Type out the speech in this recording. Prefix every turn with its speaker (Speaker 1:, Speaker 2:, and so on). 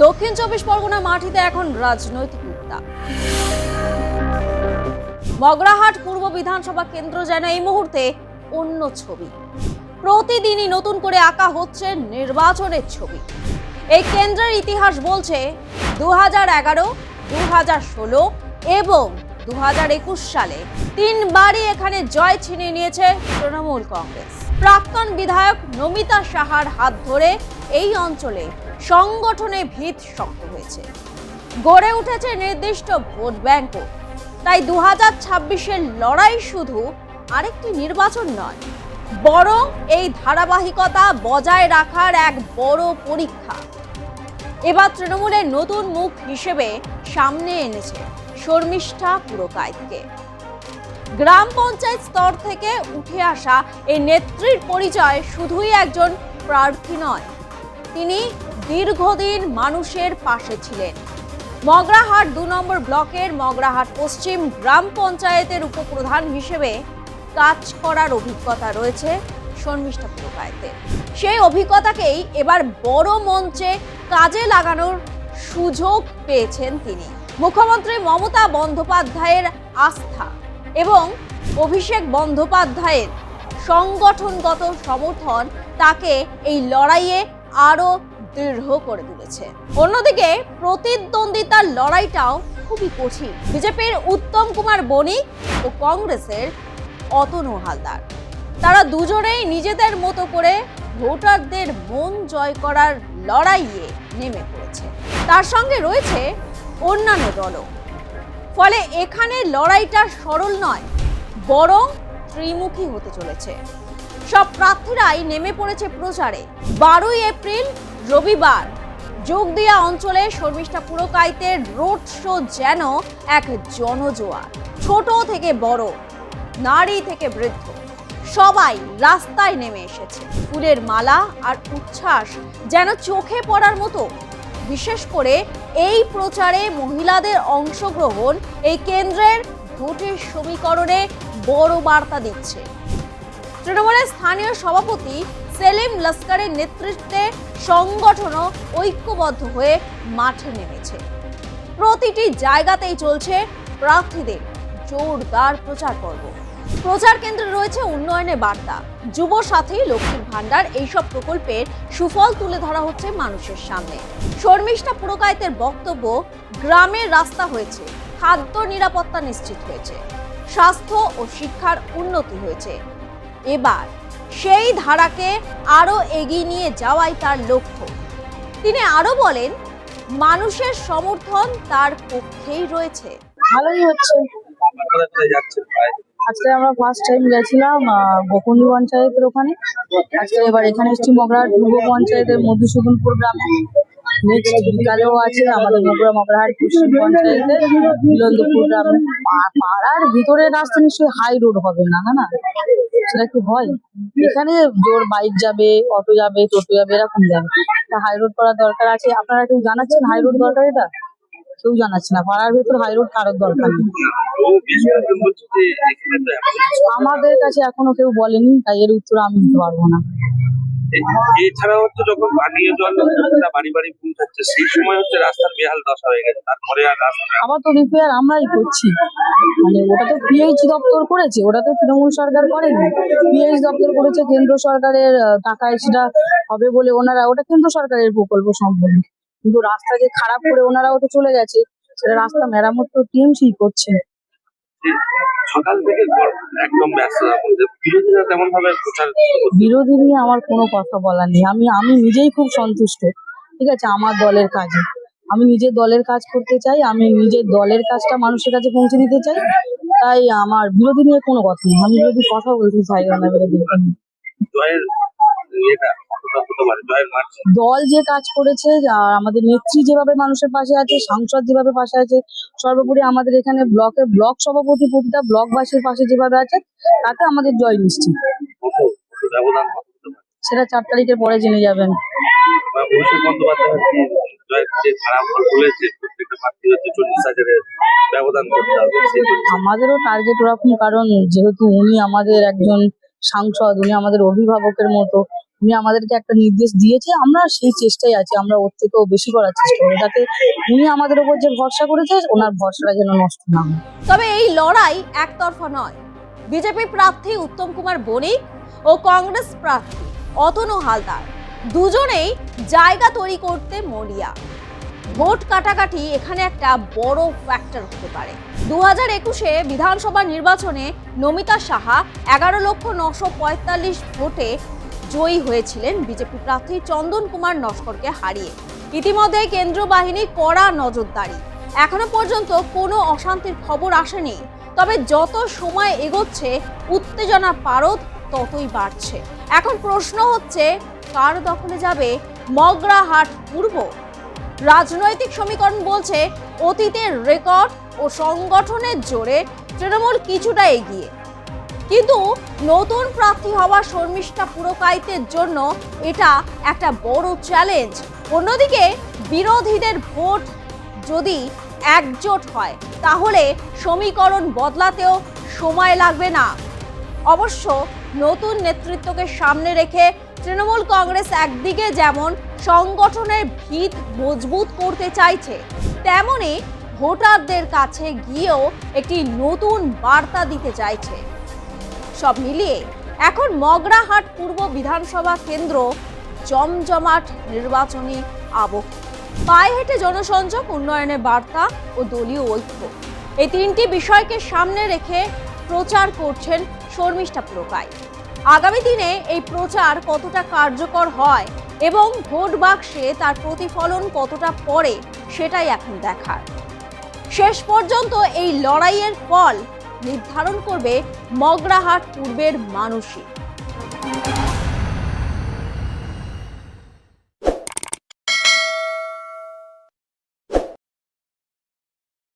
Speaker 1: দক্ষিণ চব্বিশ পরগনা মাটিতে এখন রাজনৈতিক উত্তাপ। মগরাহাট পূর্ব বিধানসভা কেন্দ্র যেন এই মুহূর্তে অন্য ছবি। প্রতিদিনই নতুন করে আঁকা হচ্ছে নির্বাচনের ছবি। এই কেন্দ্রের ইতিহাস বলছে 2011, 2016 এবং 2021 সালে তিনবারই এখানে জয় ছিনিয়ে নিয়েছে তৃণমূল কংগ্রেস। প্রাক্তন বিধায়ক নমিতা সাহার হাত ধরে এই অঞ্চলে সংগঠনে ভিত শক্ত হয়েছে, গড়ে উঠেছে নির্দিষ্ট ভোট ব্যাংকও। তাই 2026-এর লড়াই শুধু আরেকটি নির্বাচন নয়, বরং এই ধারাবাহিকতা বজায় রাখার এক বড় পরীক্ষা। এবার তৃণমূলের নতুন মুখ হিসেবে সামনে এনেছে শর্মিষ্ঠা পুরকাইতকে। গ্রাম পঞ্চায়েত স্তর থেকে উঠে আসা এই নেত্রীর পরিচয় শুধুই একজন প্রার্থী নয়, তিনি দীর্ঘদিন মানুষের পাশে ছিলেন। মগরাহাট 2 নম্বর ব্লকের মগরাহাট পশ্চিম গ্রাম পঞ্চায়েতের উপপ্রধান হিসেবে কাজ করার অভিজ্ঞতা রয়েছে শর্মিষ্ঠা পুরকাইতের। সেই অভিজ্ঞতাকেই এবার বড় মঞ্চে কাজে লাগানোর সুযোগ পেয়েছেন তিনি। মুখ্যমন্ত্রী মমতা বন্দ্যোপাধ্যায়ের আস্থা এবং অভিষেক বন্দ্যোপাধ্যায়ের সংগঠনগত সমর্থন তাকে এই লড়াইয়ে আরো দৃঢ় করে তুলেছে। অন্যদিকে প্রতিদ্বন্দ্বিতার লড়াইটাও খুবই কঠিন। বিজেপির উত্তম কুমার বণিক ও কংগ্রেসের অতনু হালদার, তারা দুজনেই নিজেদের মতো করে ভোটারদের মন জয় করার লড়াইয়ে নেমে পড়েছে। তার সঙ্গে রয়েছে অন্যান্য দলও। ফলে এখানে লড়াইটা সরল নয়, বরং ত্রিমুখী হতে চলেছে। সব প্রার্থীরাই নেমে পড়েছে প্রচারে। 12 এপ্রিল রবিবার যোগদিয়া অঞ্চলে শর্মিষ্ঠা পুরকাইতের রোড শো যেন এক জনজোয়ার। ছোট থেকে বড়, নারী থেকে বৃদ্ধ, সবাই রাস্তায় নেমে এসেছে। ফুলের মালা আর উচ্ছ্বাস যেন চোখে পড়ার মতো। বিশেষ করে এই প্রচারে মহিলাদের অংশগ্রহণ এই কেন্দ্রের ভোটের সমীকরণে বড় বার্তা দিচ্ছে। তৃণমূলের স্থানীয় সভাপতি সেলিম লস্করের নেতৃত্বে সংগঠনও ঐক্যবদ্ধ হয়ে মাঠে নেমেছে। প্রতিটি জায়গাতেই চলছে প্রার্থীদের জোরদার প্রচার পর্ব। প্রচার কেন্দ্রে রয়েছে উন্নয়নের বার্তা, যুব সাথী, লক্ষ্মীর ভান্ডার, এইসব প্রকল্পের সুফল তুলে ধরা হচ্ছে মানুষের সামনে। শর্মিষ্ঠা পুরকাইতের বক্তব্য, গ্রামের রাস্তা হয়েছে, খাদ্য নিরাপত্তা নিশ্চিত হয়েছে, স্বাস্থ্য ও শিক্ষার উন্নতি হয়েছে। এবার সেই ধারাকে আরো এগিয়ে নিয়ে যাওয়াই তার লক্ষ্য। তিনি আরো বলেন, মানুষের সমর্থন তার পক্ষেই রয়েছে।
Speaker 2: ভালোই হচ্ছে। আজকে আমরা ফার্স্ট টাইম গেছিলাম বকুন্ডি পঞ্চায়েতের ওখানে। আজকে এবার এখানে এসেছি মগরাহাট পূর্ব পঞ্চায়েতের মধুসূদনপুর গ্রামে। নেক্সট বিকালেও আছে আমাদের মগরাহাট পশ্চিম পঞ্চায়েতের মিলনপুর গ্রামে। পাড়ার ভিতরের রাস্তা নিশ্চয়ই হাই রোড হবে না, না সেটা কি হয়? এখানে জোর বাইক যাবে, অটো যাবে, টোটো যাবে, এরকম যাবে। হাই রোড করার দরকার আছে। আপনারা কেউ জানাচ্ছেন হাই রোড দরকার? এটা কেউ জানাচ্ছে না। পাড়ার ভেতর হাই রোড কারোর দরকার নেই। আমাদের কাছে এখনো কেউ বলেনি, তাই এর উত্তর আমি দিতে পারবো না।
Speaker 3: এছাড়া হচ্ছে যখন পানীয় জল বাড়ি বাড়ি পৌঁছাচ্ছে, সেই সময় হচ্ছে রাস্তার বেহাল দশা হয়ে গেছে। তারপরে আর রাস্তা
Speaker 2: আবার তো রিপেয়ার আমরাই করছি। মানে ওটা তো পিএইচ দপ্তর করেছে, ওটা তো তৃণমূল সরকার করেনি। পিএইচ দপ্তর করেছে, কেন্দ্র সরকারের টাকায় সেটা হবে বলে ওনারা, ওটা কেন্দ্র সরকারের প্রকল্প সম্পূর্ণ। কিন্তু রাস্তা যে খারাপ করে ওনারাও তো চলে গেছে, সেটা রাস্তা মেরামত তো টিএমসি করছে।
Speaker 3: সকাল থেকে একদম ব্যস্ততার মধ্যে বিরোধীরা তেমন ভাবে প্রচার।
Speaker 2: বিরোধী নিয়ে আমার কোনো কথা বলার নেই। আমি নিজেই খুব সন্তুষ্ট, ঠিক আছে, আমার দলের কাজে। আমি নিজের দলের কাজ করতে চাই, আমি নিজের দলের কাজটা মানুষের কাছে পৌঁছে দিতে চাই। তাই আমার বিরোধী নিয়ে কোনো কথা নেই। আমি বিরোধী কথা বলতে চাই না। দল যে কাজ করেছে, আর আমাদের নেত্রী যেভাবে মানুষের পাশে আছে, সাংসদ যেভাবে পাশে আছে, সর্বোপরি আমাদের এখানে ব্লক সভাপতি প্রতিটা ব্লকবাসীর পাশে যেভাবে আছে, তাতে আমাদের জয় নিশ্চিত। সেটা 4 তারিখের পরে জেনে যাবেন। আমাদেরও টার্গেট ওরকম, কারণ যেহেতু উনি আমাদের একজন সাংসদ, উনি আমাদের অভিভাবকের মতো, উনি আমাদেরকে একটা নির্দেশ দিয়েছে, আমরা সেই চেষ্টায় আছি, আমরা ওর থেকেও বেশি করার চেষ্টা করবো, যাতে উনি আমাদের উপর যে ভরসা করেছে ওনার ভরসাটা যেন নষ্ট না হয়।
Speaker 1: তবে এই লড়াই একতরফা নয়। বিজেপি প্রার্থী উত্তম কুমার বণিক ও কংগ্রেস প্রার্থী অতনু হালদার দুজনেই জায়গা তৈরি করতে মরিয়া। ভোট কাটাকাটি এখানে একটা বড় ফ্যাক্টর হতে পারে। 2021-এ বিধানসভা নির্বাচনে নমিতা সাহা 11,945 ভোটে জয়ী হয়েছিলেন বিজেপি প্রার্থী চন্দন কুমার নস্করকে হারিয়ে। ইতিমধ্যে কেন্দ্রীয় বাহিনী কড়া নজরদারি। এখনো পর্যন্ত কোনো অশান্তির খবর আসেনি। তবে যত সময় এগোচ্ছে উত্তেজনার পারদ ততই বাড়ছে। এখন প্রশ্ন হচ্ছে, কার দখলে যাবে মগরাহাট পূর্ব? রাজনৈতিক সমীকরণ বলছে অতীতের রেকর্ড ও সংগঠনের জোরে তৃণমূল কিছুটা এগিয়ে, কিন্তু নতুন প্রার্থী হওয়া শর্মিষ্ঠা পুরকাইতের জন্য এটা একটা বড় চ্যালেঞ্জ। অন্যদিকে বিরোধীদের ভোট যদি একজোট হয় তাহলে সমীকরণ বদলাতেও সময় লাগবে না। অবশ্য নতুন নেতৃত্বকে সামনে রেখে তৃণমূল কংগ্রেস একদিকে যেমন সংগঠনের ভিত মজবুত করতে চাইছে, তেমনি ভোটারদের কাছে গিয়েও একটি নতুন বার্তা দিতে চাইছে। সব মিলিয়ে এখন মগরাহাট পূর্ব বিধানসভা কেন্দ্র জমজমাট নির্বাচনী আবহ। পায়ে হেঁটে জনসংযোগ, উন্নয়নের বার্তা ও দলীয় ঐক্য, এই তিনটি বিষয়কে সামনে রেখে প্রচার করছেন শর্মিষ্ঠা পুরকাইত। আগামী দিনে এই প্রচার কতটা কার্যকর হয় এবং ভোট বাক্সে তার প্রতিফলন কতটা পড়ে সেটাই এখন দেখার। শেষ পর্যন্ত এই লড়াইয়ের ফল নির্ধারণ করবে মগরাহাট পূর্বের মানুষই।